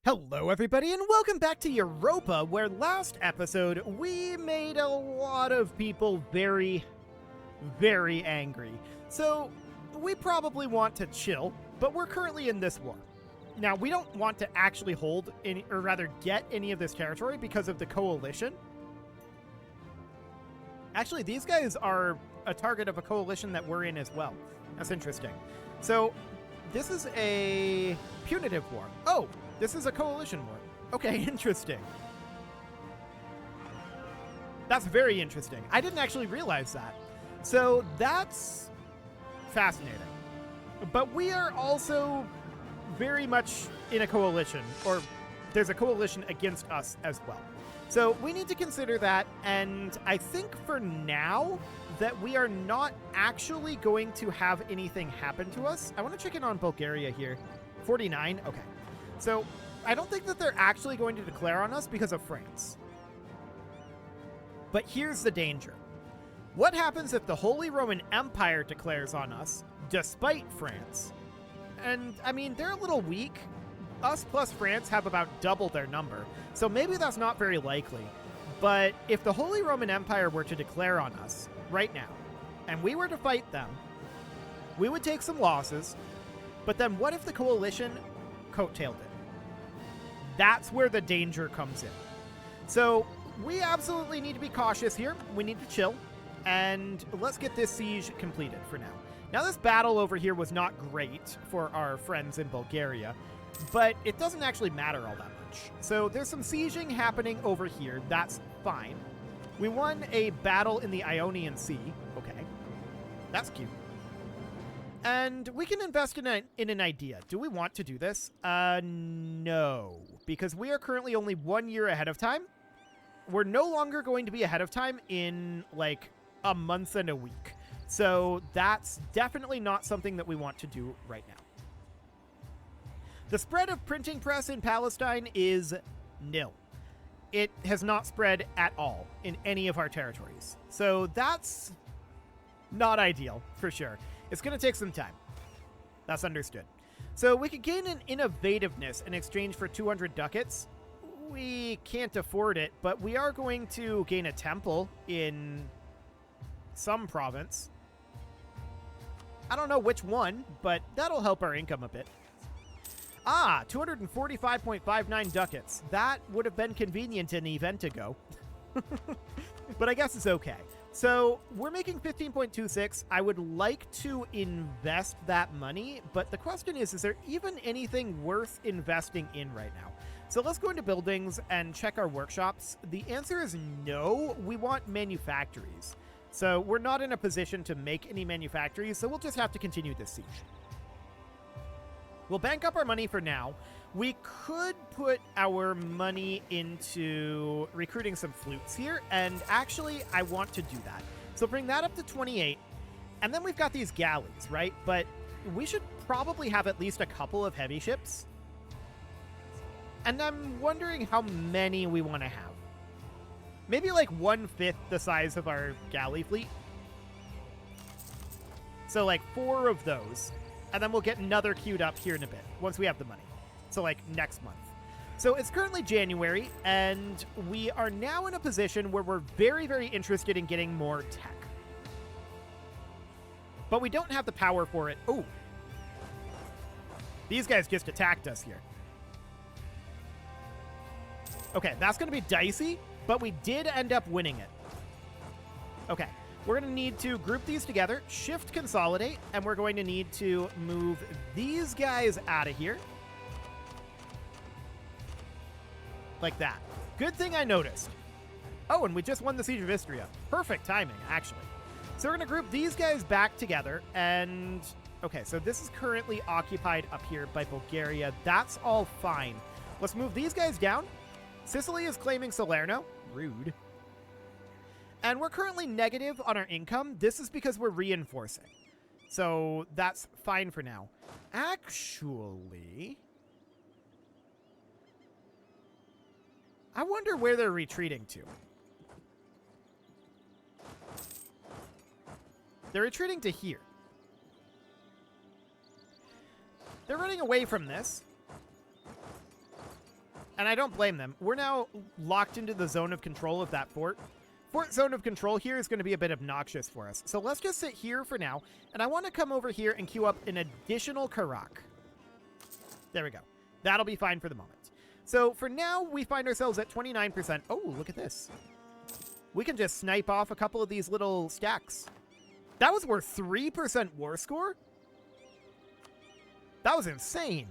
Hello everybody and welcome back to Europa, where last episode we made a lot of people very angry. So we probably want to chill, but we're currently in this war. Now we don't want to actually hold any, or rather get any of this territory because of the coalition. Actually, these guys are a target of a coalition that we're in as well. That's interesting. So this is a punitive war. Oh! This is a coalition war. Okay, interesting. That's very interesting. I didn't actually realize that. So that's fascinating. But we are also very much in a coalition, or there's a coalition against us as well. So we need to consider that, and I think for now that we are not actually going to have anything happen to us. I want to check in on Bulgaria here. 49? Okay. So, I don't think that they're actually going to declare on us because of France. But here's the danger. What happens if the Holy Roman Empire declares on us, despite France? And, I mean, they're a little weak. Us plus France have about double their number, so maybe that's not very likely. But if the Holy Roman Empire were to declare on us, right now, and we were to fight them, we would take some losses, but then what if the coalition coattailed it? That's where the danger comes in. So we absolutely need to be cautious here. We need to chill, and let's get this siege completed for now. Now, this battle over here was not great for our friends in Bulgaria, but it doesn't actually matter all that much. So there's some sieging happening over here. That's fine. We won a battle in the Ionian Sea. Okay. That's cute. And we can invest in an idea. Do we want to do this? No. Because we are currently only 1 year ahead of time. We're no longer going to be ahead of time in, like, a month and a week. So that's definitely not something that we want to do right now. The spread of printing press in Palestine is nil. It has not spread at all in any of our territories. So that's not ideal, for sure. It's going to take some time. That's understood. So we could gain an innovativeness in exchange for 200 ducats. We can't afford it, but we are going to gain a temple in some province. I don't know which one, but that'll help our income a bit. 245.59 ducats. That would have been convenient an event ago. But I guess it's okay. So we're making 15.26. I would like to invest that money, but the question is there even anything worth investing in right now? So let's go into buildings and check our workshops. The answer is no. We want manufactories. So we're not in a position to make any manufactories, so we'll just have to continue this siege. We'll bank up our money for now. We could put our money into recruiting some flutes here, and actually, I want to do that. So bring that up to 28, and then we've got these galleys, right? But we should probably have at least a couple of heavy ships. And I'm wondering how many we want to have. Maybe like 1/5 the size of our galley fleet. So like 4 of those. And then we'll get another queued up here in a bit, once we have the money. So, like, next month. So, it's currently January, and we are now in a position where we're very interested in getting more tech. But we don't have the power for it. Oh. These guys just attacked us here. Okay, that's going to be dicey, but we did end up winning it. Okay. We're going to need to group these together, shift consolidate, and we're going to need to move these guys out of here. Like that. Good thing I noticed. Oh, and we just won the Siege of Istria. Perfect timing, actually. So we're going to group these guys back together, and... Okay, so this is currently occupied up here by Bulgaria. That's all fine. Let's move these guys down. Sicily is claiming Salerno. Rude. And we're currently negative on our income. This is because we're reinforcing. So that's fine for now. Actually, I wonder where they're retreating to. They're retreating to here. They're running away from this. And I don't blame them. We're now locked into the zone of control of that fort. Fort zone of control here is going to be a bit obnoxious for us. So let's just sit here for now. And I want to come over here and queue up an additional Karak. There we go. That'll be fine for the moment. So for now, we find ourselves at 29%. Oh, look at this. We can just snipe off a couple of these little stacks. That was worth 3% war score? That was insane.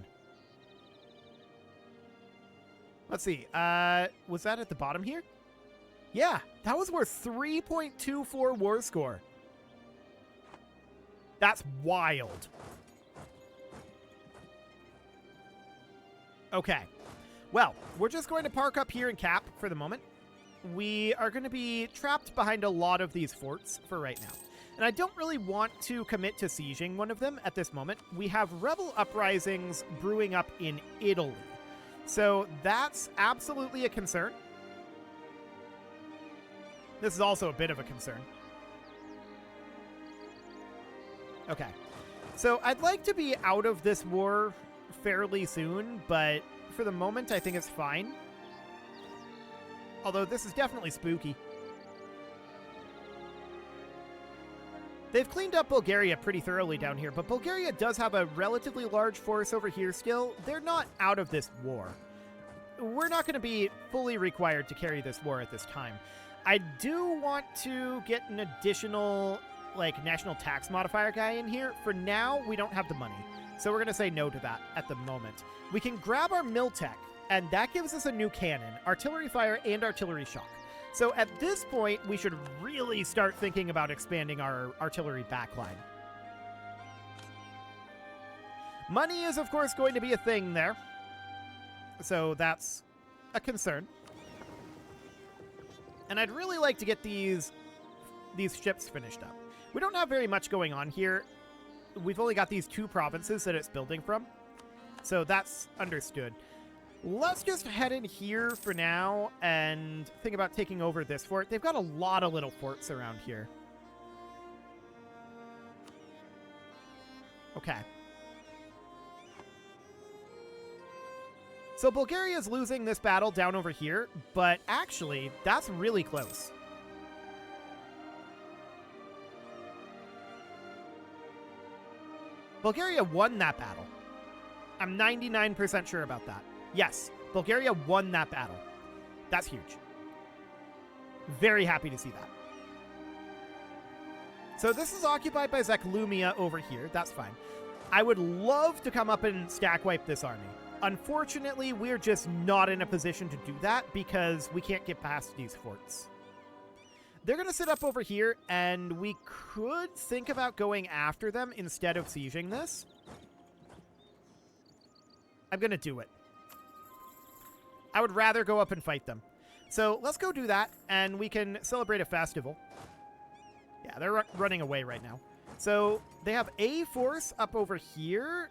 Let's see. Was that at the bottom here? Yeah, that was worth 3.24 war score. That's wild. Okay. Well, we're just going to park up here and cap for the moment. We are going to be trapped behind a lot of these forts for right now. And I don't really want to commit to sieging one of them at this moment. We have rebel uprisings brewing up in Italy. So that's absolutely a concern. This is also a bit of a concern. Okay. So I'd like to be out of this war fairly soon, but for the moment, I think it's fine. Although this is definitely spooky. They've cleaned up Bulgaria pretty thoroughly down here, but Bulgaria does have a relatively large force over here still. They're not out of this war. We're not going to be fully required to carry this war at this time. I do want to get an additional, national tax modifier guy in here. For now, we don't have the money. So we're going to say no to that at the moment. We can grab our mill tech, and that gives us a new cannon, artillery fire, and artillery shock. So at this point, we should really start thinking about expanding our artillery backline. Money is, of course, going to be a thing there. So that's a concern. And I'd really like to get these ships finished up. We don't have very much going on here. We've only got these 2 provinces that it's building from. So that's understood. Let's just head in here for now and think about taking over this fort. They've got a lot of little forts around here. Okay. So Bulgaria's losing this battle down over here, but actually, that's really close. Bulgaria won that battle. I'm 99% sure about that. Yes, Bulgaria won that battle. That's huge. Very happy to see that. So this is occupied by Zeklumia over here. That's fine. I would love to come up and stack wipe this army. Unfortunately, we're just not in a position to do that because we can't get past these forts. They're going to sit up over here, and we could think about going after them instead of sieging this. I'm going to do it. I would rather go up and fight them. So let's go do that, and we can celebrate a festival. Yeah, they're running away right now. So they have a force up over here.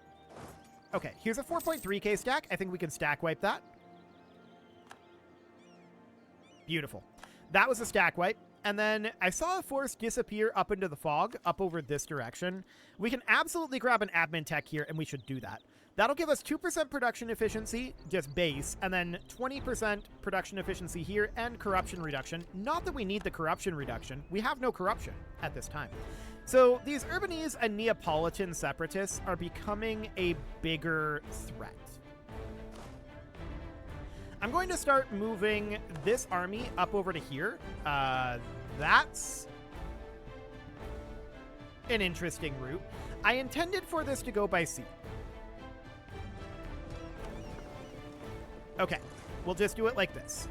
Okay, here's a 4.3k stack. I think we can stack wipe that. Beautiful. That was a stack wipe. And then I saw a force disappear up into the fog, up over this direction. We can absolutely grab an admin tech here, and we should do that. That'll give us 2% production efficiency, just base, and then 20% production efficiency here and corruption reduction. Not that we need the corruption reduction. We have no corruption at this time. So these Urbanese and Neapolitan separatists are becoming a bigger threat. I'm going to start moving this army up over to here. That's an interesting route. I intended for this to go by sea. Okay, we'll just do it like this.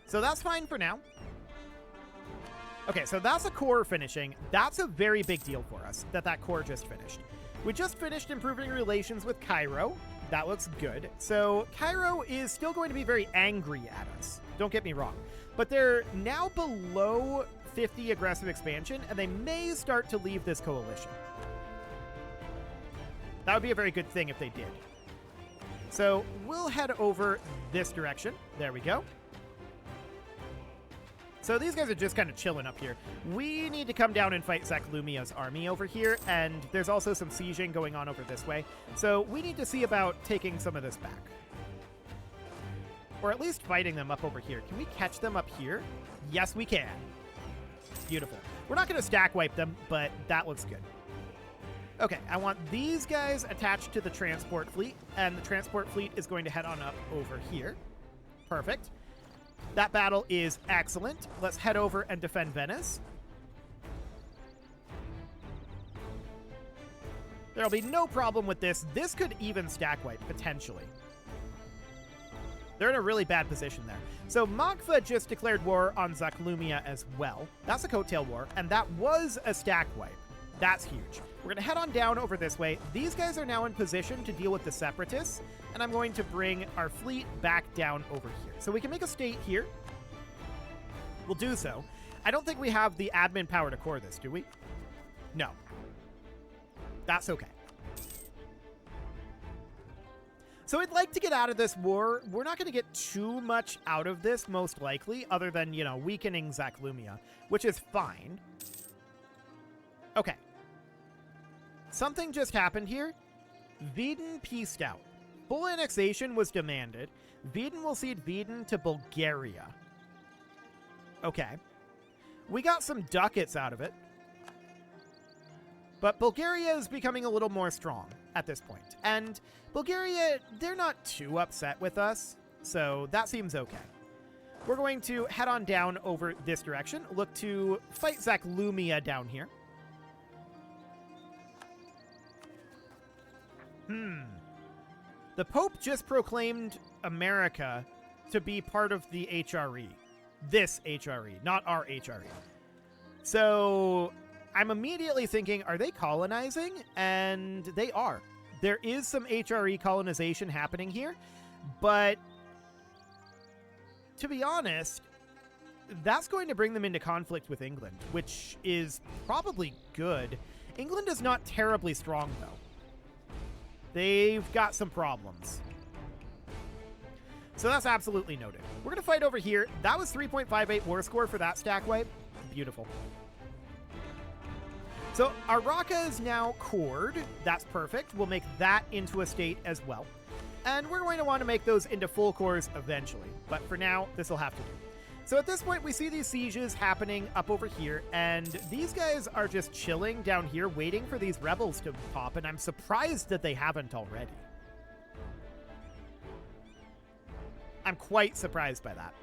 So that's fine for now. Okay, so that's a core finishing. That's a very big deal for us, that core just finished. We just finished improving relations with Cairo. That looks good. So Cairo is still going to be very angry at us. Don't get me wrong. But they're now below 50 aggressive expansion, and they may start to leave this coalition. That would be a very good thing if they did. So we'll head over this direction. There we go. So these guys are just kind of chilling up here. We need to come down and fight Zaklumia's army over here, and there's also some sieging going on over this way. So we need to see about taking some of this back. Or at least fighting them up over here. Can we catch them up here? Yes, we can. Beautiful. We're not going to stack wipe them, but that looks good. Okay, I want these guys attached to the transport fleet, and the transport fleet is going to head on up over here. Perfect. That battle is excellent. Let's head over and defend Venice. There'll be no problem with this. This could even stack wipe, potentially. They're in a really bad position there. So Magfa just declared war on Zaklumia as well. That's a coattail war, and that was a stack wipe. That's huge. We're going to head on down over this way. These guys are now in position to deal with the Separatists, and I'm going to bring our fleet back down over here. So we can make a state here. We'll do so. I don't think we have the admin power to core this, do we? No. That's okay. So I'd like to get out of this war. We're not going to get too much out of this, most likely, other than, you know, weakening Zaklumia, which is fine. Okay. Something just happened here. Vidin peaced out. Full annexation was demanded. Vidin will cede Vidin to Bulgaria. Okay. We got some ducats out of it. But Bulgaria is becoming a little more strong at this point. And Bulgaria, they're not too upset with us, so that seems okay. We're going to head on down over this direction. Look to fight Zaklumia down here. The Pope just proclaimed America to be part of the HRE. This HRE, not our HRE. So I'm immediately thinking, are they colonizing? And they are. There is some HRE colonization happening here, but to be honest, that's going to bring them into conflict with England, which is probably good. England is not terribly strong, though. They've got some problems. So that's absolutely noted. We're going to fight over here. That was 3.58 war score for that stack wipe. Beautiful. So our Raqqa is now cored. That's perfect. We'll make that into a state as well. And we're going to want to make those into full cores eventually. But for now, this will have to do. So at this point, we see these sieges happening up over here, and these guys are just chilling down here, waiting for these rebels to pop, and I'm surprised that they haven't already. I'm quite surprised by that.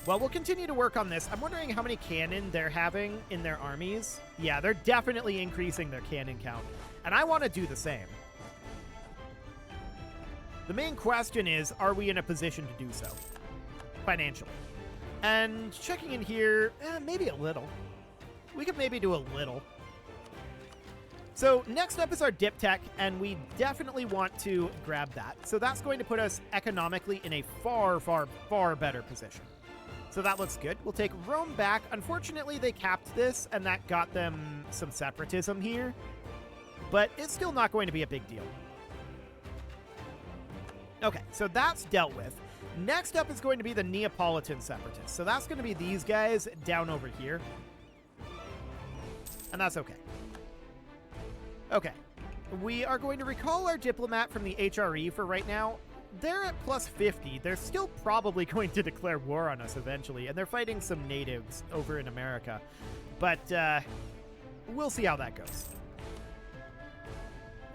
Well, we'll continue to work on this. I'm wondering how many cannon they're having in their armies. Yeah, they're definitely increasing their cannon count, and I want to do the same. The main question is, are we in a position to do so financially? And checking in here, maybe a little. We could maybe do a little. So next up is our diptech, and we definitely want to grab that. So that's going to put us economically in a far, far, far better position. So that looks good. We'll take Rome back. Unfortunately, they capped this, and that got them some separatism here. But it's still not going to be a big deal. Okay, so that's dealt with. Next up is going to be the Neapolitan separatists. So that's going to be these guys down over here. And that's okay. Okay. We are going to recall our diplomat from the HRE for right now. They're at plus 50. They're still probably going to declare war on us eventually, and they're fighting some natives over in America. But we'll see how that goes.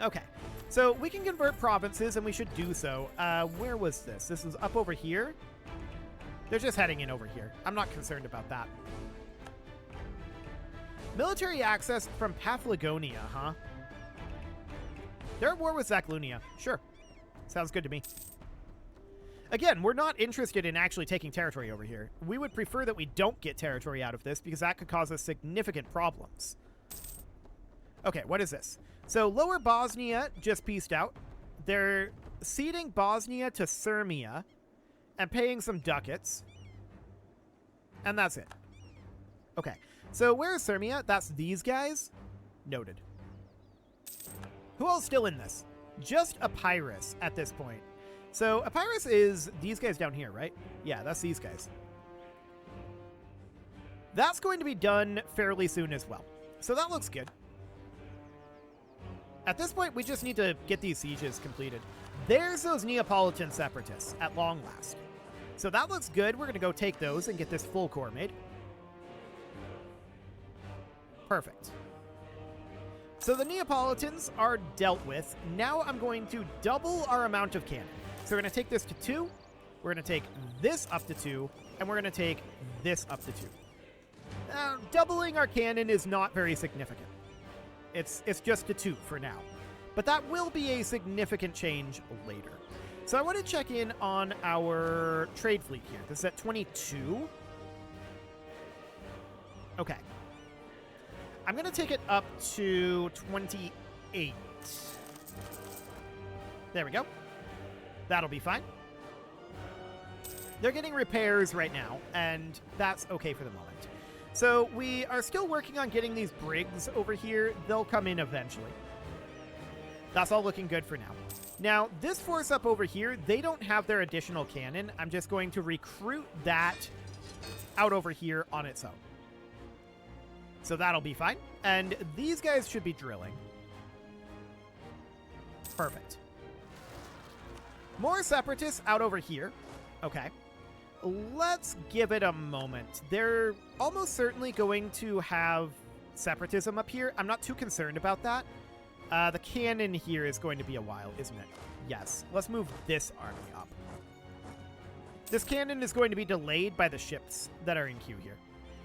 Okay. So we can convert provinces, and we should do so. Where was this? This was up over here? They're just heading in over here. I'm not concerned about that. Military access from Paphlagonia, huh? They're at war with Zaklunia. Sure. Sounds good to me. Again, we're not interested in actually taking territory over here. We would prefer that we don't get territory out of this, because that could cause us significant problems. Okay, what is this? So Lower Bosnia just pieced out. They're ceding Bosnia to Sirmia and paying some ducats. And that's it. Okay, so where is Sirmia? That's these guys. Noted. Who else still in this? Just Epirus at this point. So Epirus is these guys down here, right? Yeah, that's these guys. That's going to be done fairly soon as well. So that looks good. At this point, we just need to get these sieges completed. There's those Neapolitan separatists at long last. So that looks good. We're going to go take those and get this full core made. Perfect. So the Neapolitans are dealt with. Now I'm going to double our amount of cannon. So we're going to take this to 2. We're going to take this up to 2. And we're going to take this up to 2. Now, doubling our cannon is not very significant. It's just to 2 for now. But that will be a significant change later. So I want to check in on our trade fleet here. This is at 22. Okay. I'm going to take it up to 28. There we go. That'll be fine. They're getting repairs right now, and that's okay for the moment. So we are still working on getting these brigs over here. They'll come in eventually. That's all looking good for now. Now, this force up over here, they don't have their additional cannon. I'm just going to recruit that out over here on its own. So that'll be fine. And these guys should be drilling. Perfect. More separatists out over here. Okay. Let's give it a moment. They're almost certainly going to have separatism up here. I'm not too concerned about that. The cannon here is going to be a while, isn't it? Yes. Let's move this army up. This cannon is going to be delayed by the ships that are in queue here.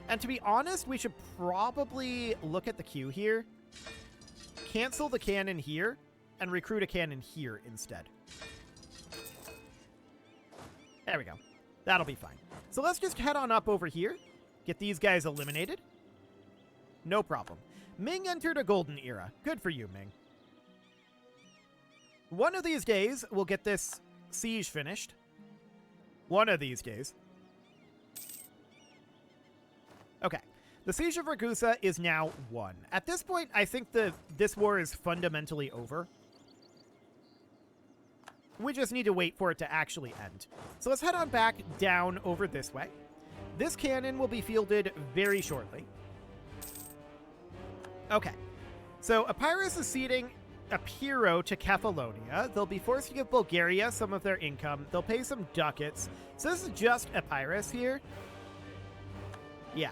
And to be honest, we should probably look at the queue here, cancel the cannon here, and recruit a cannon here instead. There we go. That'll be fine. So let's just head on up over here, get these guys eliminated. No problem. Ming entered a golden era. Good for you, Ming. One of these days, we'll get this siege finished. One of these days. Okay. The Siege of Ragusa is now won. At this point, I think this war is fundamentally over. We just need to wait for it to actually end. So let's head on back down over this way. This cannon will be fielded very shortly. Okay. So Epirus is ceding Epiro to Kefalonia. They'll be forced to give Bulgaria some of their income. They'll pay some ducats. So this is just Epirus here. Yeah.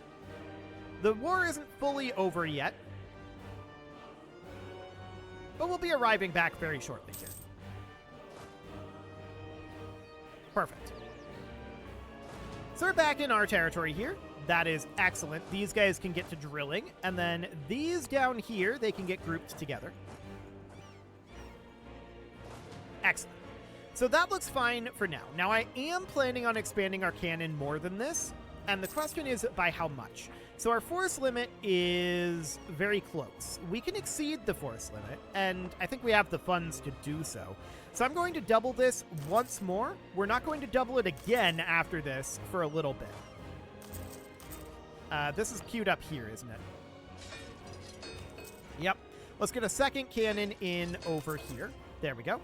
The war isn't fully over yet. But we'll be arriving back very shortly here. Perfect. So we're back in our territory here. That is excellent. These guys can get to drilling. And then these down here, they can get grouped together. Excellent. So that looks fine for now. Now, I am planning on expanding our cannon more than this. And the question is, by how much? So our force limit is very close. We can exceed the force limit, and I think we have the funds to do so. So I'm going to double this once more. We're not going to double it again after this for a little bit. This is queued up here, isn't it? Yep. Let's get a second cannon in over here. There we go.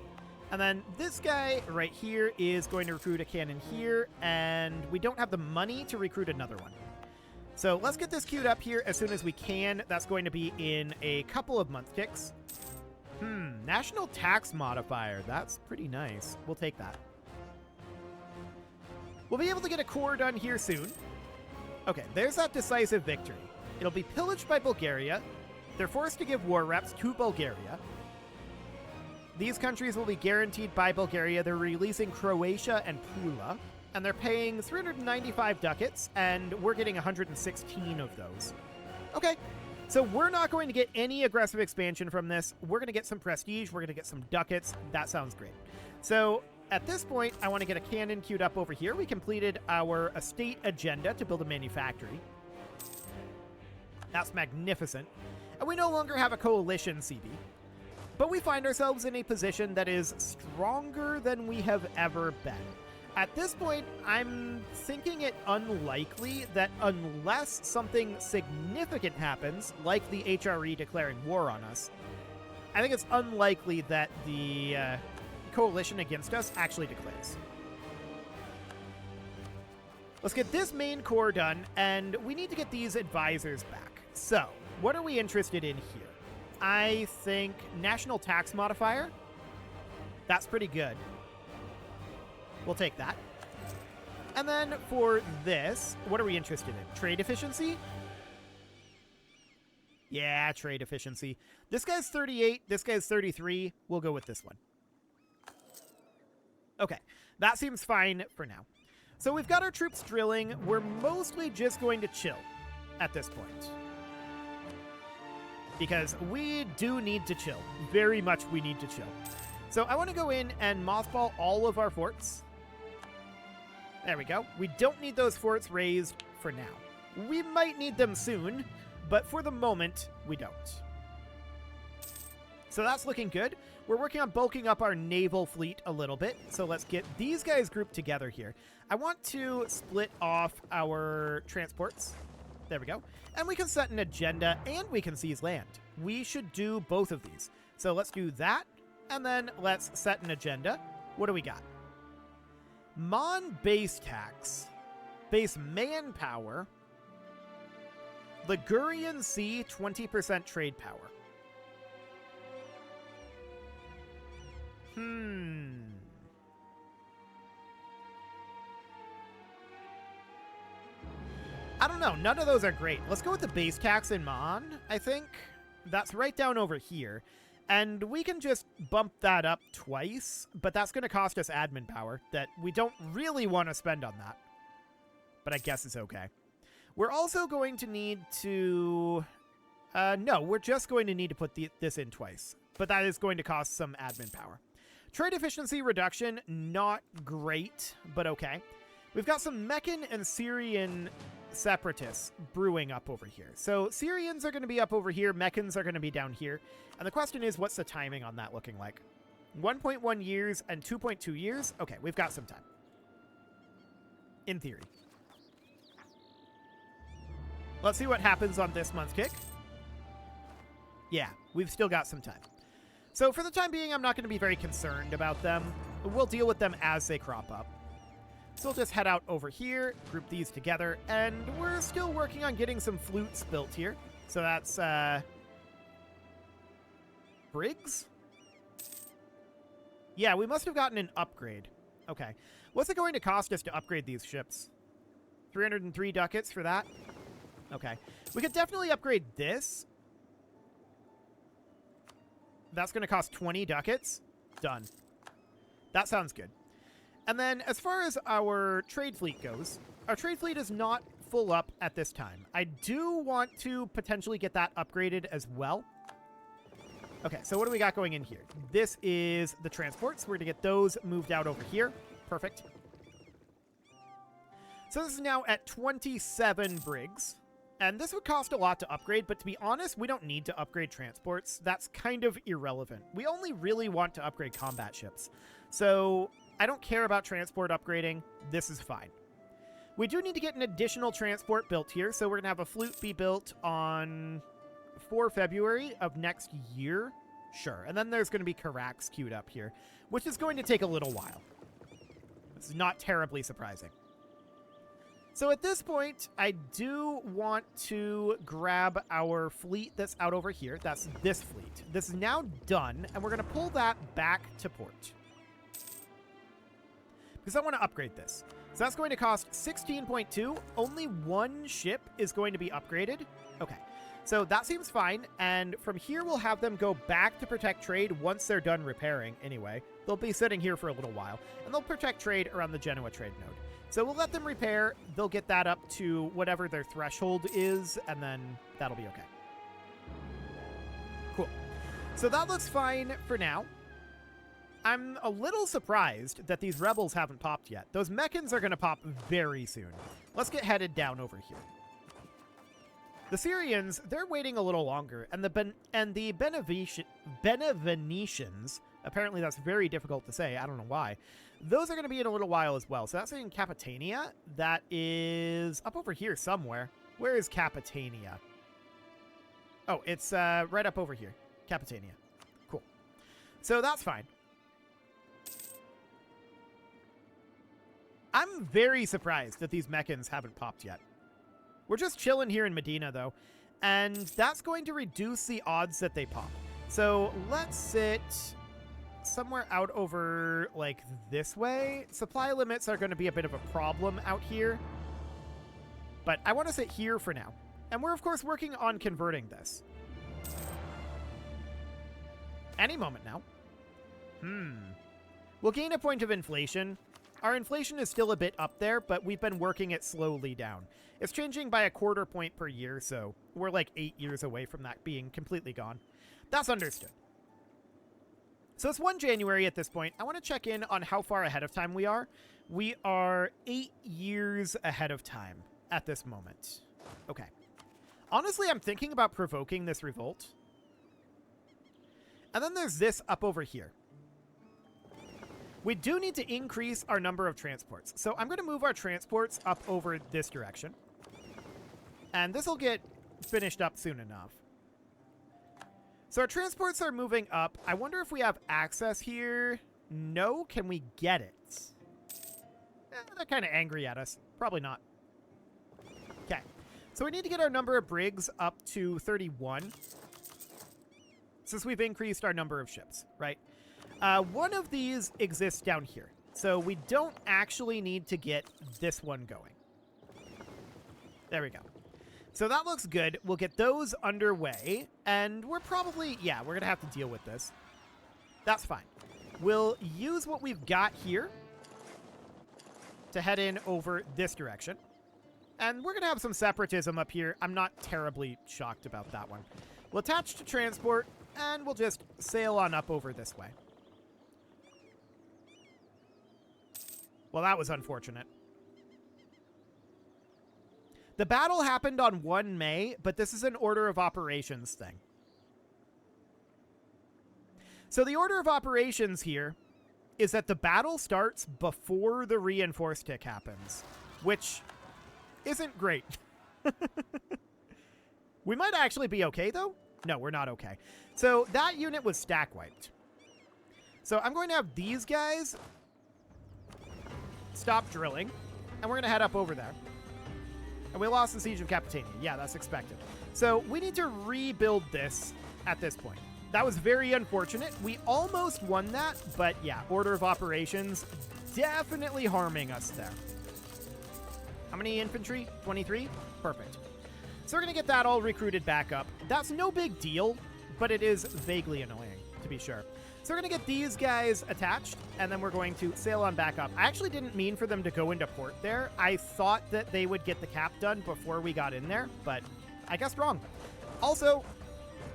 And then this guy right here is going to recruit a cannon here, and we don't have the money to recruit another one. So let's get this queued up here as soon as we can. That's going to be in a couple of month ticks. National tax modifier. That's pretty nice. We'll take that. We'll be able to get a core done here soon. Okay, there's that decisive victory. It'll be pillaged by Bulgaria. They're forced to give war reps to Bulgaria. These countries will be guaranteed by Bulgaria. They're releasing Croatia and Pula, and they're paying 395 ducats, and we're getting 116 of those. Okay, so we're not going to get any aggressive expansion from this. We're going to get some prestige. We're going to get some ducats. That sounds great. So at this point, I want to get a cannon queued up over here. We completed our estate agenda to build a manufactory. That's magnificent. And we no longer have a coalition CB. But we find ourselves in a position that is stronger than we have ever been. At this point, I'm thinking it unlikely that unless something significant happens, like the HRE declaring war on us, I think it's unlikely that the coalition against us actually declares. Let's get this main core done, and we need to get these advisors back. So, what are we interested in here? I think national tax modifier. That's pretty good. We'll take that. And then for this, what are we interested in? Trade efficiency? Yeah, trade efficiency. This guy's 38, this guy's 33. We'll go with this one. Okay, that seems fine for now. So we've got our troops drilling. We're mostly just going to chill at this point. Because we do need to chill. Very much we need to chill. So I want to go in and mothball all of our forts. There we go. We don't need those forts raised for now. We might need them soon, but for the moment, we don't. So that's looking good. We're working on bulking up our naval fleet a little bit, so let's get these guys grouped together here. I want to split off our transports. There we go. And we can set an agenda, and we can seize land. We should do both of these. So let's do that, and then let's set an agenda. What do we got? Mon base tax. Base manpower. Ligurian Sea, 20% trade power. I don't know. None of those are great. Let's go with the base tax in Mon, I think. That's right down over here. And we can just bump that up twice, but that's going to cost us admin power that we don't really want to spend on that. But I guess it's okay. We're also going to need to... no, we're just going to need to put this in twice. But that is going to cost some admin power. Trade efficiency reduction, not great, but okay. We've got some Meccan and Syrian separatists brewing up over here. So Syrians are going to be up over here, Meccans are going to be down here. And the question is, what's the timing on that looking like? 1.1 years and 2.2 years? Okay, we've got some time. In theory. Let's see what happens on this month's kick. Yeah, we've still got some time. So for the time being, I'm not going to be very concerned about them. We'll deal with them as they crop up. So we'll just head out over here, group these together, and we're still working on getting some flutes built here. So that's, Briggs? Yeah, we must have gotten an upgrade. Okay. What's it going to cost us to upgrade these ships? 303 ducats for that? Okay. We could definitely upgrade this. That's going to cost 20 ducats. Done. That sounds good. And then as far as our trade fleet goes, our trade fleet is not full up at this time. I do want to potentially get that upgraded as well. Okay, so what do we got going in here? This is the transports. We're going to get those moved out over here. Perfect. So this is now at 27 brigs. And this would cost a lot to upgrade, but to be honest, we don't need to upgrade transports. That's kind of irrelevant. We only really want to upgrade combat ships. So I don't care about transport upgrading. This is fine. We do need to get an additional transport built here, so we're going to have a flute be built on 4 February of next year. Sure. And then there's going to be Carax queued up here, which is going to take a little while. This is not terribly surprising. So at this point, I do want to grab our fleet that's out over here. That's this fleet. This is now done, and we're going to pull that back to port. Because I want to upgrade this. So that's going to cost 16.2. Only one ship is going to be upgraded. Okay. So that seems fine, and from here we'll have them go back to protect trade once they're done repairing anyway. They'll be sitting here for a little while, and they'll protect trade around the Genoa trade node. So we'll let them repair, they'll get that up to whatever their threshold is, and then that'll be okay. Cool. So that looks fine for now. I'm a little surprised that these rebels haven't popped yet. Those Meccans are going to pop very soon. Let's get headed down over here. The Syrians, they're waiting a little longer, and the Benevenetians, apparently that's very difficult to say, I don't know why, those are going to be in a little while as well. So that's in Capitania. That is up over here somewhere. Where is Capitania? Oh, it's right up over here. Capitania. Cool. So that's fine. I'm very surprised that these Meccans haven't popped yet. We're just chilling here in Medina, though, and that's going to reduce the odds that they pop. So let's sit somewhere out over, like, this way. Supply limits are going to be a bit of a problem out here, but I want to sit here for now. And we're, of course, working on converting this. Any moment now. We'll gain a point of inflation. Our inflation is still a bit up there, but we've been working it slowly down. It's changing by a quarter point per year, so we're like 8 years away from that being completely gone. That's understood. So it's 1 January at this point. I want to check in on how far ahead of time we are. We are 8 years ahead of time at this moment. Okay. Honestly, I'm thinking about provoking this revolt. And then there's this up over here. We do need to increase our number of transports. So I'm going to move our transports up over this direction. And this will get finished up soon enough. So our transports are moving up. I wonder if we have access here. No? Can we get it? They're kind of angry at us. Probably not. Okay. So we need to get our number of brigs up to 31. Since we've increased our number of ships, right? One of these exists down here. So we don't actually need to get this one going. There we go. So that looks good. We'll get those underway. And we're probably, yeah, we're going to have to deal with this. That's fine. We'll use what we've got here to head in over this direction. And we're going to have some separatism up here. I'm not terribly shocked about that one. We'll attach to transport, and we'll just sail on up over this way. Well, that was unfortunate. The battle happened on 1 May, but this is an order of operations thing. So the order of operations here is that the battle starts before the reinforce tick happens, which isn't great. We might actually be okay, though. No, we're not okay. So that unit was stack wiped. So I'm going to have these guys stop drilling, and we're going to head up over there. And we lost the Siege of Capitania. Yeah, that's expected. So we need to rebuild this at this point. That was very unfortunate. We almost won that, but yeah, order of operations definitely harming us there. How many infantry? 23? Perfect. So we're going to get that all recruited back up. That's no big deal, but it is vaguely annoying, to be sure. So we're going to get these guys attached, and then we're going to sail on back up. I actually didn't mean for them to go into port there. I thought that they would get the cap done before we got in there, but I guess wrong. Also,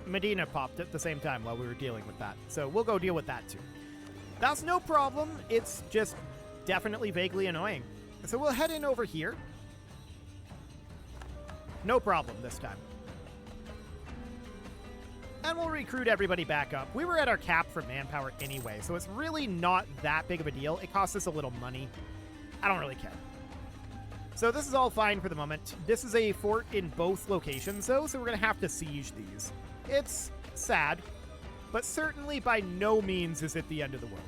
Medina popped at the same time while we were dealing with that, so we'll go deal with that too. That's no problem. It's just definitely vaguely annoying. So we'll head in over here. No problem this time. And we'll recruit everybody back up. We were at our cap for manpower anyway, so it's really not that big of a deal. It costs us a little money. I don't really care. So this is all fine for the moment. This is a fort in both locations, though, so we're going to have to siege these. It's sad, but certainly by no means is it the end of the world.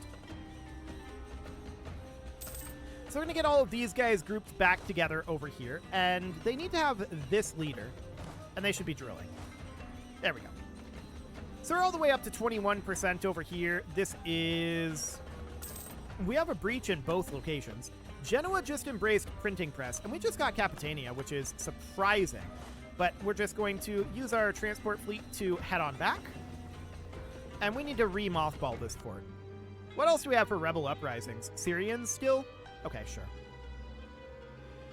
So we're going to get all of these guys grouped back together over here, and they need to have this leader, and they should be drilling. There we go. So we're all the way up to 21% over here. This is... We have a breach in both locations. Genoa just embraced printing press, and we just got Capitania, which is surprising. But we're just going to use our transport fleet to head on back. And we need to re-mothball this fort. What else do we have for rebel uprisings? Syrians still? Okay, sure.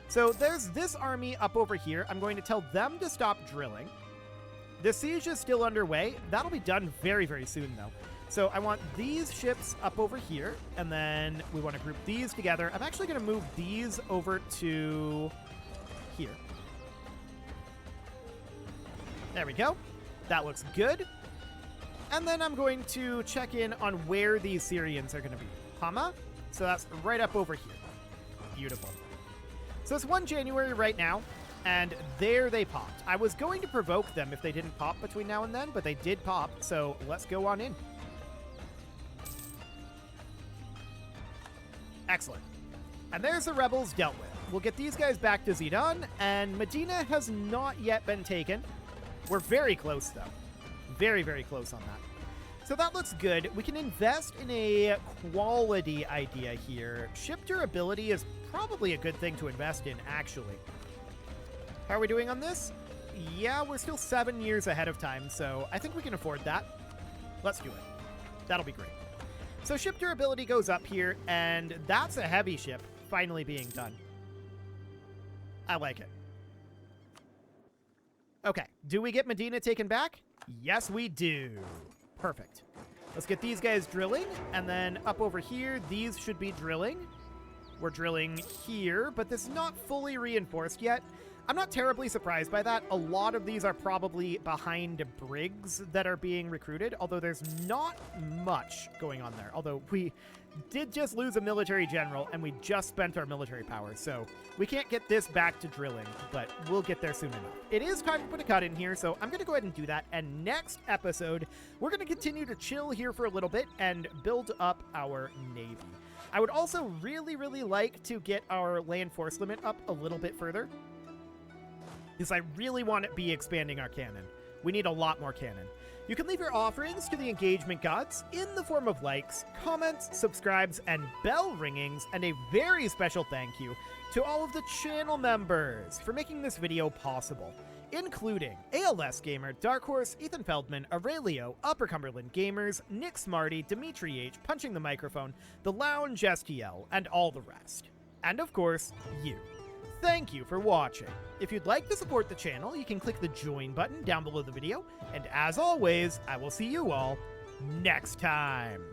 So there's this army up over here. I'm going to tell them to stop drilling. The siege is still underway. That'll be done very, very soon, though. So I want these ships up over here, and then we want to group these together. I'm actually going to move these over to here. There we go. That looks good. And then I'm going to check in on where these Syrians are going to be. Hama. So that's right up over here. Beautiful. So it's 1 January right now. And there they popped. I was going to provoke them if they didn't pop between now and then, but they did pop, so let's go on in. Excellent. And there's the rebels dealt with. We'll get these guys back to Zidane, and Medina has not yet been taken. We're very close, though. Very, very close on that. So that looks good. We can invest in a quality idea here. Ship durability is probably a good thing to invest in, actually. How are we doing on this? Yeah, we're still 7 years ahead of time, so I think we can afford that. Let's do it. That'll be great. So ship durability goes up here, and that's a heavy ship finally being done. I like it. Okay, do we get Medina taken back? Yes, we do. Perfect. Let's get these guys drilling, and then up over here, these should be drilling. We're drilling here, but this is not fully reinforced yet. I'm not terribly surprised by that. A lot of these are probably behind brigs that are being recruited, although there's not much going on there. Although we did just lose a military general, and we just spent our military power, so we can't get this back to drilling, but we'll get there soon enough. It is time to put a cut in here, so I'm going to go ahead and do that, and next episode, we're going to continue to chill here for a little bit and build up our navy. I would also really, really like to get our land force limit up a little bit further, because I really want to be expanding our cannon. We need a lot more cannon. You can leave your offerings to the engagement gods in the form of likes, comments, subscribes, and bell ringings, and a very special thank you to all of the channel members for making this video possible, including ALS Gamer, Dark Horse, Ethan Feldman, Aurelio, Upper Cumberland Gamers, Nick Smarty, Dimitri H, Punching the Microphone, The Lounge STL, and all the rest. And of course, you. Thank you for watching. If you'd like to support the channel, you can click the join button down below the video, and as always, I will see you all next time.